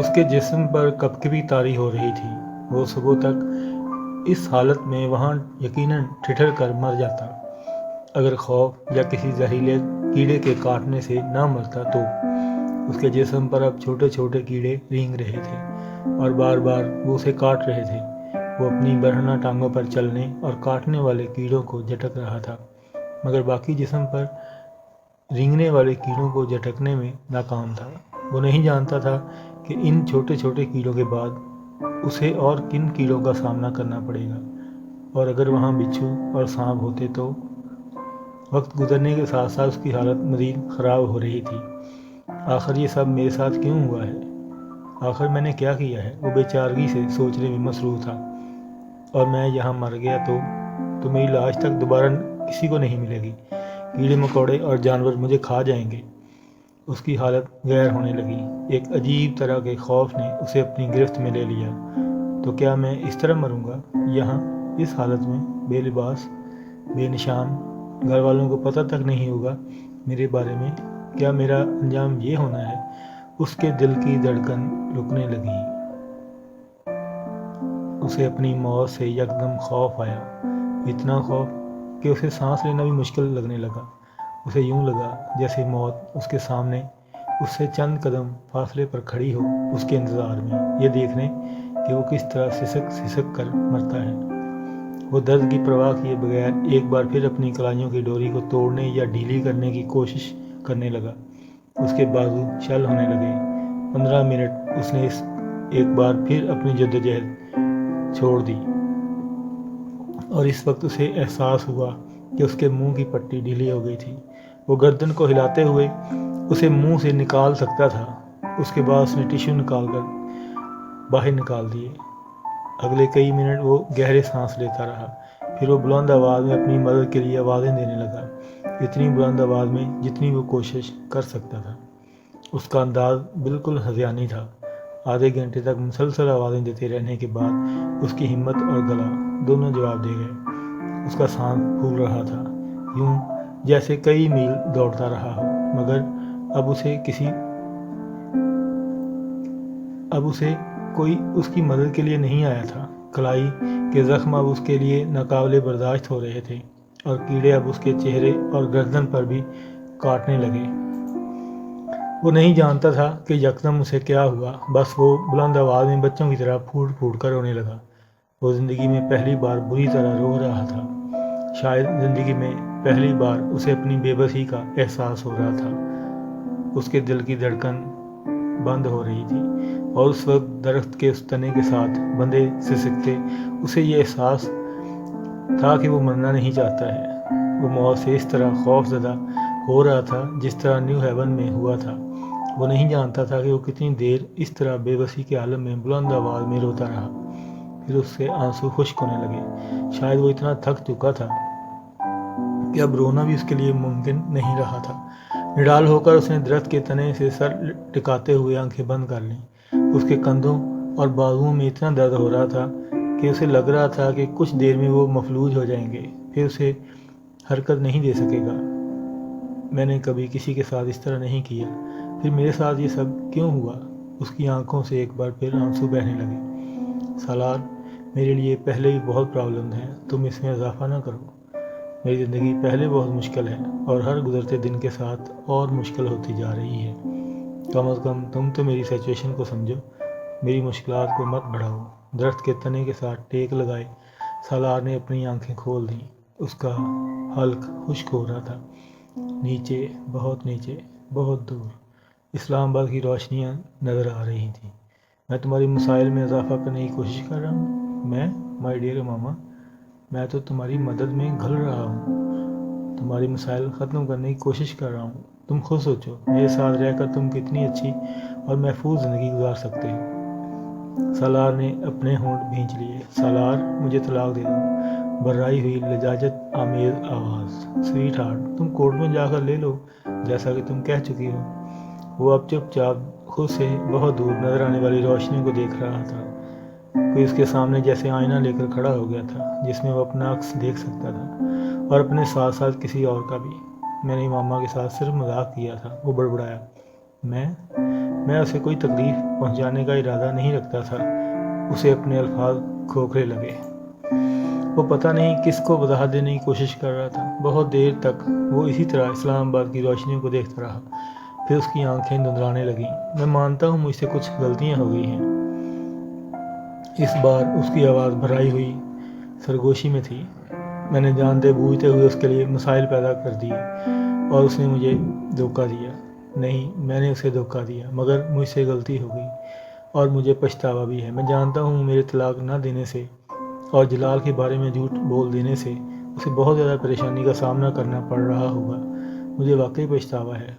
اس کے جسم پر کپکپی طاری ہو رہی تھی۔ وہ صبح تک اس حالت میں وہاں یقیناً ٹھٹر کر مر جاتا اگر خوف یا کسی زہریلے کیڑے کے کاٹنے سے نہ مرتا تو۔ اس کے جسم پر اب چھوٹے چھوٹے کیڑے رینگ رہے تھے اور بار بار وہ اسے کاٹ رہے تھے۔ وہ اپنی برہنہ ٹانگوں پر چلنے اور کاٹنے والے کیڑوں کو جھٹک رہا تھا، مگر باقی جسم پر رینگنے والے کیڑوں کو جھٹکنے میں ناکام تھا۔ وہ نہیں جانتا تھا کہ ان چھوٹے چھوٹے کیڑوں کے بعد اسے اور کن کیڑوں کا سامنا کرنا پڑے گا، اور اگر وہاں بچھو اور سانپ ہوتے تو۔ وقت گزرنے کے ساتھ ساتھ اس کی حالت مزید خراب ہو رہی تھی۔ آخر یہ سب میرے ساتھ کیوں ہوا ہے؟ آخر میں نے کیا کیا ہے؟ وہ بے چارگی سے سوچنے میں مصروف تھا۔ اور میں یہاں مر گیا تو میری لاش تک دوبارہ کسی کو نہیں ملے گی۔ کیڑے مکوڑے اور جانور مجھے کھا جائیں گے۔ اس کی حالت غیر ہونے لگی۔ ایک عجیب طرح کے خوف نے اسے اپنی گرفت میں لے لیا۔ تو کیا میں اس طرح مروں گا، یہاں اس حالت میں، بے لباس، بے نشان؟ گھر والوں کو پتہ تک نہیں ہوگا میرے بارے میں؟ کیا میرا انجام یہ ہونا ہے؟ اس کے دل کی دھڑکن رکنے لگی۔ اسے اپنی موت سے یکدم خوف آیا، اتنا خوف کہ اسے سانس لینا بھی مشکل لگنے لگا۔ اسے یوں لگا جیسے موت اس کے سامنے، اس سے چند قدم فاصلے پر کھڑی ہو، اس کے انتظار میں، یہ دیکھنے کہ وہ کس طرح سسک سسک کر مرتا ہے۔ وہ درد کی پرواہ کیے بغیر ایک بار پھر اپنی کلائیوں کی ڈوری کو توڑنے یا ڈھیلی کرنے کی کوشش کرنے لگا۔ اس کے بازو شل ہونے لگے۔ 15 منٹ اس نے ایک بار پھر اپنی جدوجہد چھوڑ دی، اور اس وقت اسے احساس ہوا کہ اس کے منہ کی پٹی ڈھیلی ہو گئی تھی۔ وہ گردن کو ہلاتے ہوئے اسے منہ سے نکال سکتا تھا۔ اس کے بعد اس نے ٹشو نکال کر باہر نکال دیے۔ اگلے کئی منٹ وہ گہرے سانس لیتا رہا، پھر وہ بلند آواز میں اپنی مدد کے لیے آوازیں دینے لگا، اتنی بلند آواز میں جتنی وہ کوشش کر سکتا تھا۔ اس کا انداز بالکل ہذیانی تھا۔ آدھے گھنٹے تک مسلسل آوازیں دیتے رہنے کے بعد اس کی ہمت اور گلا دونوں جواب دے گئے۔ اس کا سانس پھول رہا تھا، یوں جیسے کئی میل دوڑتا رہا ہو، مگر اب اسے کوئی اس کی مدد کے لیے نہیں آیا تھا۔ کلائی کے زخم اب اس کے لیے ناقابل برداشت ہو رہے تھے، اور کیڑے اب اس کے چہرے اور گردن پر بھی کاٹنے لگے۔ وہ نہیں جانتا تھا کہ یکدم اسے کیا ہوا، بس وہ بلند آواز میں بچوں کی طرح پھوٹ پھوٹ کر رونے لگا۔ وہ زندگی میں پہلی بار بری طرح رو رہا تھا۔ شاید زندگی میں پہلی بار اسے اپنی بے بسی کا احساس ہو رہا تھا۔ اس کے دل کی دھڑکن بند ہو رہی تھی، اور اس وقت درخت کے اس تنے کے ساتھ بندھے سسکتے اسے یہ احساس تھا کہ وہ مرنا نہیں چاہتا ہے۔ وہ موت سے اس طرح خوف زدہ ہو رہا تھا جس طرح نیو ہیون میں ہوا تھا۔ وہ نہیں جانتا تھا کہ وہ کتنی دیر اس طرح بے بسی کے عالم میں بلند آواز میں روتا رہا۔ پھر اس کے آنسو خشک ہونے لگے۔ شاید وہ اتنا تھک چکا تھا کہ اب رونا بھی اس کے لیے ممکن نہیں رہا تھا۔ نڈال ہو کر اس نے درخت کے تنے سے سر ٹکاتے ہوئے آنکھیں بند کر لیں۔ اس کے کندھوں اور بازوؤں میں اتنا درد ہو رہا تھا کہ اسے لگ رہا تھا کہ کچھ دیر میں وہ مفلوج ہو جائیں گے، پھر اسے حرکت نہیں دے سکے گا۔ میں نے کبھی کسی کے ساتھ اس طرح نہیں کیا، پھر میرے ساتھ یہ سب کیوں ہوا؟ اس کی آنکھوں سے ایک بار پھر آنسو بہنے لگے۔ سالار، میرے لیے پہلے ہی بہت پرابلم ہے، تم اس میں اضافہ نہ کرو۔ میری زندگی پہلے بہت مشکل ہے، اور ہر گزرتے دن کے ساتھ اور مشکل ہوتی جا رہی ہے۔ کم از کم تم تو میری سچویشن کو سمجھو، میری مشکلات کو مت بڑھاؤ۔ درخت کے تنے کے ساتھ ٹیک لگائے سالار نے اپنی آنکھیں کھول دیں۔ اس کا حلق خشک ہو رہا تھا۔ نیچے، بہت دور اسلام آباد کی روشنیاں نظر آ رہی تھیں۔ میں تمہاری مسائل میں اضافہ کرنے کی کوشش کر رہا ہوں؟ میں، مائی ڈیئر ماما، میں تو تمہاری مدد میں گھل رہا ہوں، تمہاری مسائل ختم کرنے کی کوشش کر رہا ہوں۔ تم خود سوچو، میرے ساتھ رہ کر تم کتنی اچھی اور محفوظ زندگی گزار سکتے ہو۔ سالار نے اپنے ہونٹ بھینچ لیے۔ سالار، مجھے طلاق دے دو۔ بررائی ہوئی لجاجت آمیز آواز۔ سویٹ ہارٹ، تم کورٹ میں جا کر لے لو، جیسا کہ تم کہہ چکی ہو۔ وہ اب چپ چاپ خود سے بہت دور نظر آنے والی روشنی کو دیکھ رہا تھا۔ کوئی اس کے سامنے جیسے آئینہ لے کر کھڑا ہو گیا تھا، جس میں وہ اپنا عکس دیکھ سکتا تھا، اور اپنے ساتھ ساتھ کسی اور کا بھی۔ میں نے ماما کے ساتھ صرف مذاق کیا تھا، وہ بڑبڑایا۔ میں اسے کوئی تکلیف پہنچانے کا ارادہ نہیں رکھتا تھا۔ اسے اپنے الفاظ کھوکھلے لگے۔ وہ پتہ نہیں کس کو وضاحت دینے کی کوشش کر رہا تھا۔ بہت دیر تک وہ اسی طرح اسلام آباد کی روشنیوں کو دیکھتا رہا، پھر اس کی آنکھیں دھندلانے لگیں۔ میں مانتا ہوں مجھ سے کچھ غلطیاں ہو گئی ہیں۔ اس بار اس کی آواز بھرائی ہوئی سرگوشی میں تھی۔ میں نے جانتے بوجھتے ہوئے اس کے لیے مسائل پیدا کر دیے اور اس نے مجھے دھوکہ دیا۔ نہیں، میں نے اسے دھوکہ دیا، مگر مجھ سے غلطی ہو گئی اور مجھے پچھتاوا بھی ہے۔ میں جانتا ہوں میرے طلاق نہ دینے سے اور جلال کے بارے میں جھوٹ بول دینے سے اسے بہت زیادہ پریشانی کا سامنا کرنا پڑ رہا ہوگا۔ مجھے واقعی پچھتاوا ہے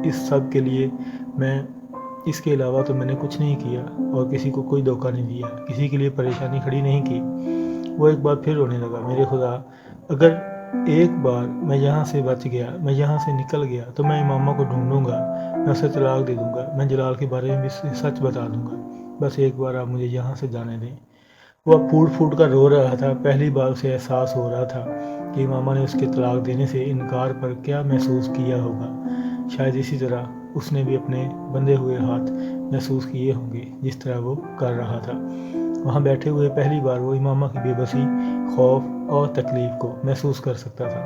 اس سب کے لیے۔ اس کے علاوہ تو میں نے کچھ نہیں کیا اور کسی کو کوئی دھوکہ نہیں دیا، کسی کے لیے پریشانی کھڑی نہیں کی۔ وہ ایک بار پھر رونے لگا۔ میرے خدا، اگر ایک بار میں یہاں سے بچ گیا، میں یہاں سے نکل گیا تو میں امامہ کو ڈھونڈوں گا، میں اسے طلاق دے دوں گا، میں جلال کے بارے میں بھی سچ بتا دوں گا۔ بس ایک بار آپ مجھے یہاں سے جانے دیں۔ وہ اب پھوٹ پھوٹ کر رو رہا تھا۔ پہلی بار اسے احساس ہو رہا تھا کہ امامہ نے اس کے طلاق دینے سے انکار پر کیا محسوس کیا ہوگا۔ شاید اسی طرح اس نے بھی اپنے بندھے ہوئے ہاتھ محسوس کیے ہوں گے جس طرح وہ کر رہا تھا۔ وہاں بیٹھے ہوئے پہلی بار وہ امامہ کی بے بسی، خوف اور تکلیف کو محسوس کر سکتا تھا۔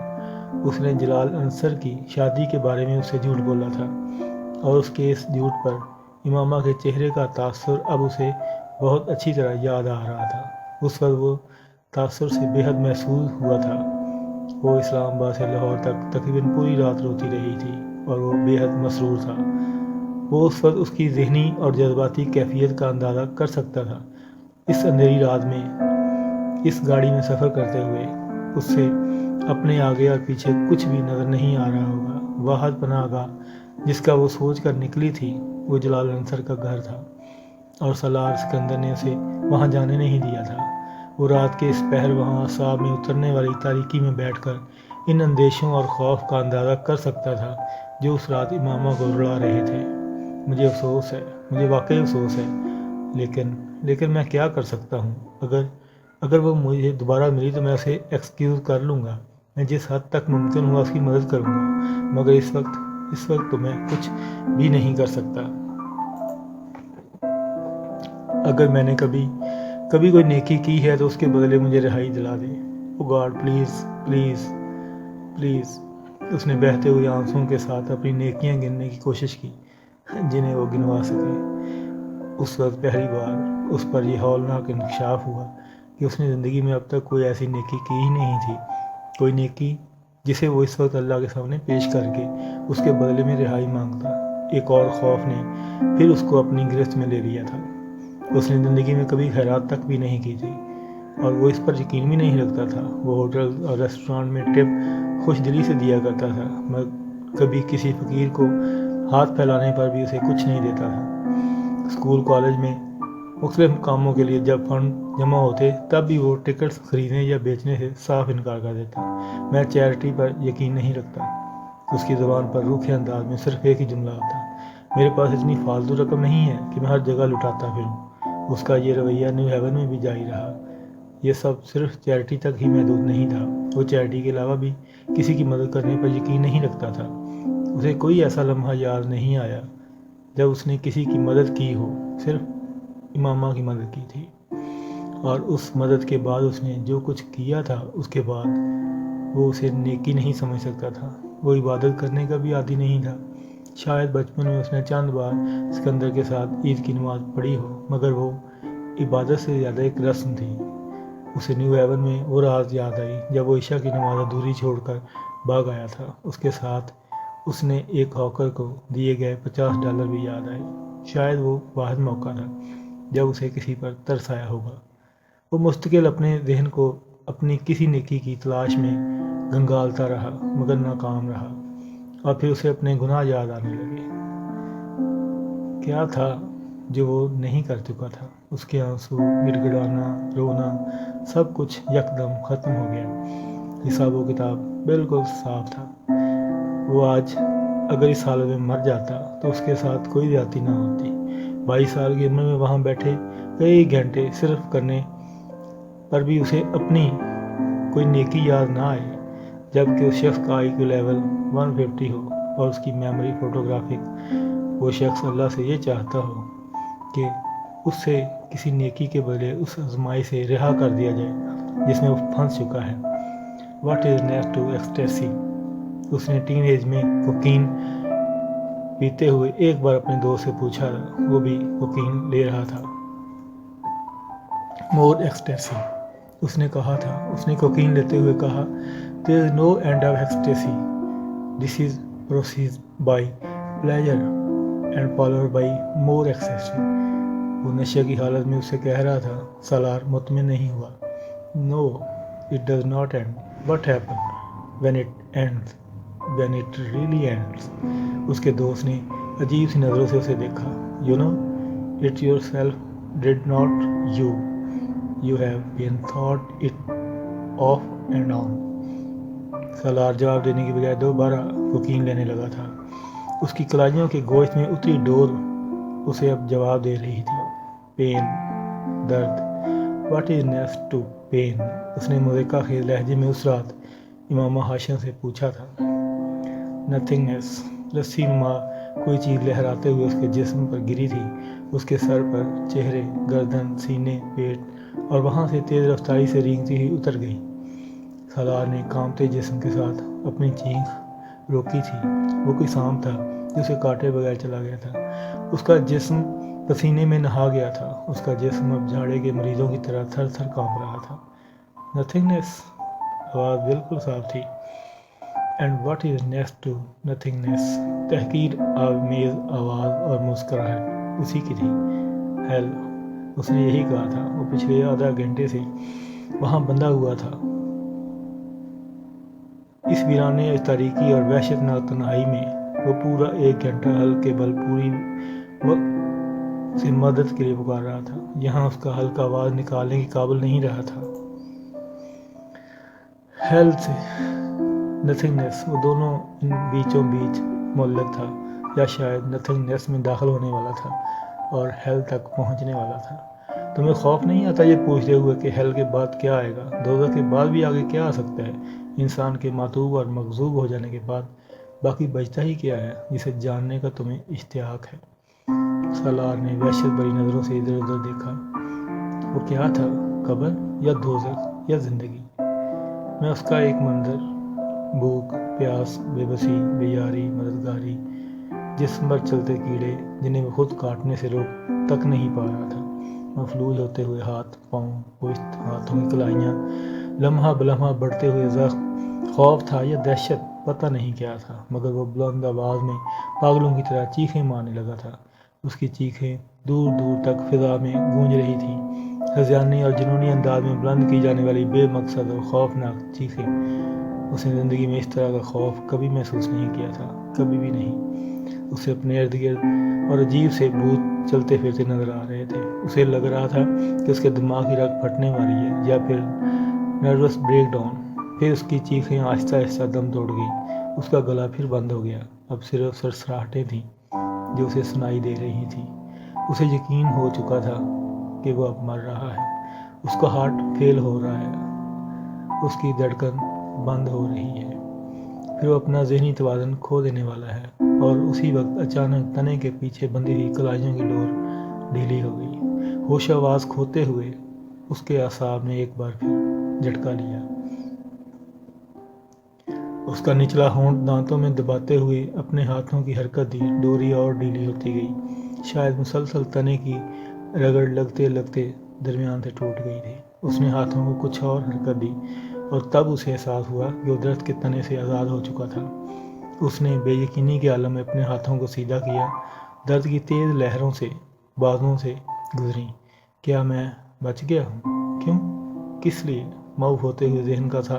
اس نے جلال انصر کی شادی کے بارے میں اسے جھوٹ بولا تھا اور اس کے اس جھوٹ پر امامہ کے چہرے کا تاثر اب اسے بہت اچھی طرح یاد آ رہا تھا۔ اس وقت وہ تاثر سے بے حد محسوس ہوا تھا۔ وہ اسلام آباد سے لاہور تک تقریباً پوری رات روتی رہی تھی اور وہ بے حد مسرور تھا۔ وہ اس وقت اس کی ذہنی اور جذباتی کیفیت کا اندازہ کر سکتا تھا۔ اس اندھیری رات میں اس گاڑی میں سفر کرتے ہوئے اس سے اپنے آگے اور پیچھے کچھ بھی نظر نہیں آ رہا ہوگا۔ واحد پناہ گاہ جس کا وہ سوچ کر نکلی تھی وہ جلال انصر کا گھر تھا اور سالار سکندر نے اسے وہاں جانے نہیں دیا تھا۔ وہ رات کے اس پہر وہاں اعصاب میں اترنے والی تاریکی میں بیٹھ کر ان اندیشوں اور خوف کا اندازہ کر سکتا تھا جو اس رات امامہ کو رلا رہے تھے۔ مجھے افسوس ہے، مجھے واقعی افسوس ہے، لیکن میں کیا کر سکتا ہوں؟ اگر وہ مجھے دوبارہ ملی تو میں اسے ایکسکیوز کر لوں گا۔ میں جس حد تک ممکن ہوا اس کی مدد کروں گا، مگر اس وقت تو میں کچھ بھی نہیں کر سکتا۔ اگر میں نے کبھی کوئی نیکی کی ہے تو اس کے بدلے مجھے رہائی دلا دے۔ او گاڈ، پلیز پلیز پلیز۔ اس نے بہتے ہوئے آنسوؤں کے ساتھ اپنی نیکیاں گننے کی کوشش کی جنہیں وہ گنوا سکے۔ اس وقت پہلی بار اس پر یہ ہولناک انکشاف ہوا کہ اس نے زندگی میں اب تک کوئی ایسی نیکی کی ہی نہیں تھی، کوئی نیکی جسے وہ اس وقت اللہ کے سامنے پیش کر کے اس کے بدلے میں رہائی مانگتا۔ ایک اور خوف نے پھر اس کو اپنی گرفت میں لے لیا تھا۔ اس نے زندگی میں کبھی خیرات تک بھی نہیں کی تھی اور وہ اس پر یقین بھی نہیں رکھتا تھا۔ وہ ہوٹل اور ریسٹورانٹ میں ٹپ خوش دلی سے دیا کرتا تھا، مگر کبھی کسی فقیر کو ہاتھ پھیلانے پر بھی اسے کچھ نہیں دیتا تھا۔ اسکول کالج میں مختلف کاموں کے لیے جب فنڈ جمع ہوتے تب بھی وہ ٹکٹس خریدنے یا بیچنے سے صاف انکار کر دیتا۔ میں چیریٹی پر یقین نہیں رکھتا۔ اس کی زبان پر روکھے انداز میں صرف ایک ہی جملہ آتا، میرے پاس اتنی فالتو رقم نہیں ہے کہ میں ہر جگہ لٹاتا پھروں۔ اس کا یہ رویہ نیو ہیون میں بھی جاری رہا۔ یہ سب صرف چیریٹی تک ہی محدود نہیں تھا۔ وہ چیریٹی کے علاوہ بھی کسی کی مدد کرنے پر یقین نہیں رکھتا تھا۔ اسے کوئی ایسا لمحہ یاد نہیں آیا جب اس نے کسی کی مدد کی ہو، صرف امامہ کی مدد کی تھی۔ اور اس مدد کے بعد اس نے جو کچھ کیا تھا اس کے بعد وہ اسے نیکی نہیں سمجھ سکتا تھا۔ وہ عبادت کرنے کا بھی عادی نہیں تھا۔ شاید بچپن میں اس نے چند بار سکندر کے ساتھ عید کی نماز پڑھی ہو، مگر وہ عبادت سے زیادہ ایک رسم تھی۔ اسے نیو ہیون میں وہ رات یاد آئی جب وہ عشاء کی نماز ادھوری چھوڑ کر بھاگ آیا تھا۔ اس کے ساتھ اس نے ایک ہاکر کو دیے گئے $50 بھی یاد آئے۔ شاید وہ واحد موقع تھا جب اسے کسی پر ترس آیا ہوگا۔ وہ مستقل اپنے ذہن کو اپنی کسی نیکی کی تلاش میں گنگالتا رہا مگر ناکام رہا، اور پھر اسے اپنے گناہ یاد آنے لگے۔ کیا تھا جو وہ نہیں کر چکا تھا؟ اس کے آنسو، گڑ گڑانا، رونا، سب کچھ یکدم ختم ہو گیا۔ حساب و کتاب بالکل صاف تھا۔ وہ آج اگر اس حالت میں مر جاتا تو اس کے ساتھ کوئی زیادتی نہ ہوتی۔ 22 سال کی عمر میں وہاں بیٹھے کئی گھنٹے صرف کرنے پر بھی اسے اپنی کوئی نیکی یاد نہ آئے، جبکہ اس شخص کا IQ لیول 150 ہو اور اس کی میموری فوٹوگرافک وہ شخص اللہ سے یہ چاہتا ہو کہ اس سے کسی نیکی کے بدلے اس آزمائی سے رہا کر دیا جائے جس میں وہ پھنس چکا ہے۔ What is next to ecstasy? اس نے ٹین ایج میں کوکین پیتے ہوئے ایک بار اپنے دوست سے پوچھا، وہ بھی کوکین لے رہا تھا۔ مور ایکسٹیسی، اس نے کہا تھا۔ اس نے کوکین لیتے ہوئے کہا، there is no end of ecstasy, this is proceeds by pleasure and followed by more ecstasy. وہ نشے کی حالت میں اسے کہہ رہا تھا۔ سالار مطمئن نہیں ہوا۔ No it does not end, what happen when it ends, when it really ends. اس کے دوست نے عجیب سی نظروں سے اسے دیکھا۔ You know it yourself did not you, you have been thought it off and on. Salar جواب دینے کی بجائے دوبارہ کوکین لینے لگا تھا۔ اس کی کلاجوں کے گوشت میں اتری ڈور اسے اب جواب دے رہی تھی۔ پین، درد، what is next to pain? اس نے مذائقہ خیز لہجے میں اس رات امامہ ہاشم سے پوچھا تھا۔ نتھنگنیس، رسی نما کوئی چیز لہراتے ہوئے اس کے جسم پر گری تھی، اس کے سر پر، چہرے، گردن، سینے، پیٹ، اور وہاں سے تیز رفتاری سے رینگتی ہوئی اتر گئی۔ سالار نے کانپتے جسم کے ساتھ اپنی چیخ روکی تھی۔ وہ کوئی سانپ تھا جو اسے کاٹے بغیر چلا گیا تھا۔ اس کا جسم پسینے میں نہا گیا تھا۔ اس کا جسم اب جھاڑے کے مریضوں کی طرح تھر تھر کانپ رہا تھا۔ نتھنگنیس، آواز بالکل صاف تھی۔ And what is next to nothingness? تحقیر آمیز آواز اور مسکراہٹ اسی کی تھی۔ ہیل، اس نے یہی کہا تھا۔ وہ پچھلے آدھا گھنٹے سے وہاں بندھا ہوا تھا، اس ویرانے تاریکی اور وحشت ناک تنہائی میں۔ وہ پورا 1 گھنٹہ حل کے بل پوری وقت سے مدد کے لیے پکار رہا تھا۔ یہاں اس کا حلقہ آواز نکالنے کے قابل نہیں رہا تھا۔ ہیل سے نتھنگنیس، وہ دونوں ان بیچوں بیچ معلق تھا، یا شاید نتھنگنیس میں داخل ہونے والا تھا اور ہیل تک پہنچنے والا تھا۔ تمہیں خوف نہیں آتا یہ پوچھتے ہوئے کہ ہیل کے بعد کیا آئے گا؟ دوزخ کے بعد بھی آگے کیا آ سکتا ہے؟ انسان کے معتوب اور مغضوب ہو جانے کے بعد باقی بچتا ہی کیا ہے جسے جاننے کا تمہیں اشتیاق ہے؟ سالار نے وحشت بھری نظروں سے ادھر ادھر دیکھا۔ وہ کیا تھا؟ قبر یا دوزخ یا زندگی؟ میں اس کا ایک منظر، بھوک، پیاس، بے بسی، بے یاری، مددگاری، جسم پر چلتے کیڑے جنہیں وہ خود کاٹنے سے روک تک نہیں پا رہا تھا، مفلوج ہوتے ہوئے ہاتھ، پاؤں، پشت، ہاتھوں کی کلائیاں، لمحہ بلمحہ بڑھتے ہوئے زخم۔ خوف تھا یا دہشت؟ پتہ نہیں کیا تھا، مگر وہ بلند آواز میں پاگلوں کی طرح چیخیں مارنے لگا تھا۔ اس کی چیخیں دور دور تک فضا میں گونج رہی تھیں، ہذیانی اور جنونی انداز میں بلند کی جانے والی بے مقصد اور خوفناک چیخیں۔ اس نے زندگی میں اس طرح کا خوف کبھی محسوس نہیں کیا تھا، کبھی بھی نہیں۔ اسے اپنے ارد گرد اور عجیب سے بھوت چلتے پھرتے نظر آ رہے تھے۔ اسے لگ رہا تھا کہ اس کے دماغ کی رگ پھٹنے والی ہے، یا پھر نروس بریک ڈاؤن۔ پھر اس کی چیخیں آہستہ آہستہ دم توڑ گئیں۔ اس کا گلا پھر بند ہو گیا۔ اب صرف سرسراہٹیں تھیں جو اسے سنائی دے رہی تھیں۔ اسے یقین ہو چکا تھا کہ وہ اب مر رہا ہے۔ اس کا ہارٹ فیل ہو رہا ہے، اس کی دھڑکن بند ہو رہی ہے۔ پھر وہ اپنا ذہنی توازن کھو دینے والا ہے، اور اسی وقت اچانک تنے کے پیچھے بندھی ہوئی کلائیوں کی ڈور ڈھیلی ہو گئی۔ ہوش آواز کھوتے ہوئے اس کے اعصاب نے ایک بار پھر جھٹکا لیا۔ اس کا نچلا ہونٹ دانتوں میں دباتے ہوئے اپنے ہاتھوں کی حرکت دی، ڈوری اور ڈھیلی ہوتی گئی۔ شاید مسلسل تنے کی رگڑ لگتے لگتے درمیان سے ٹوٹ گئی تھی۔ اس نے ہاتھوں کو کچھ اور حرکت دی، اور تب اسے احساس ہوا کہ وہ درخت کے تنے سے آزاد ہو چکا تھا۔ اس نے بے یقینی کے عالم میں اپنے ہاتھوں کو سیدھا کیا۔ درد کی تیز لہروں سے بازوؤں سے گزریں۔ کیا میں بچ گیا ہوں؟ کیوں؟ کس لیے؟ معاف ہوتے ہوئے ذہن کا تھا۔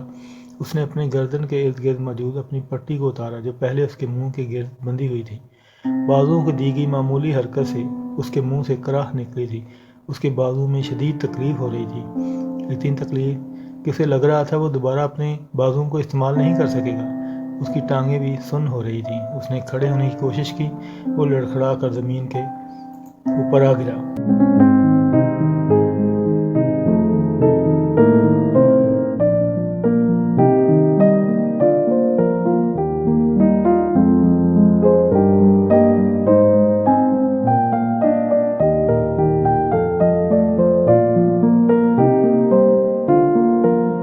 اس نے اپنے گردن کے ارد گرد موجود اپنی پٹی کو اتارا جو پہلے اس کے منہ کے گرد بندھی ہوئی تھی۔ بازوؤں کو دی گئی معمولی حرکت سے اس کے منہ سے کراہ نکلی تھی۔ اس کے بازو میں شدید تکلیف ہو رہی تھی، اتنی تکلیف کہ اسے لگ رہا تھا وہ دوبارہ اپنے بازوؤں کو استعمال نہیں کر سکے گا۔ اس کی ٹانگیں بھی سن ہو رہی تھیں۔ اس نے کھڑے ہونے کی کوشش کی، وہ لڑکھڑا کر زمین کے اوپر آ گرا۔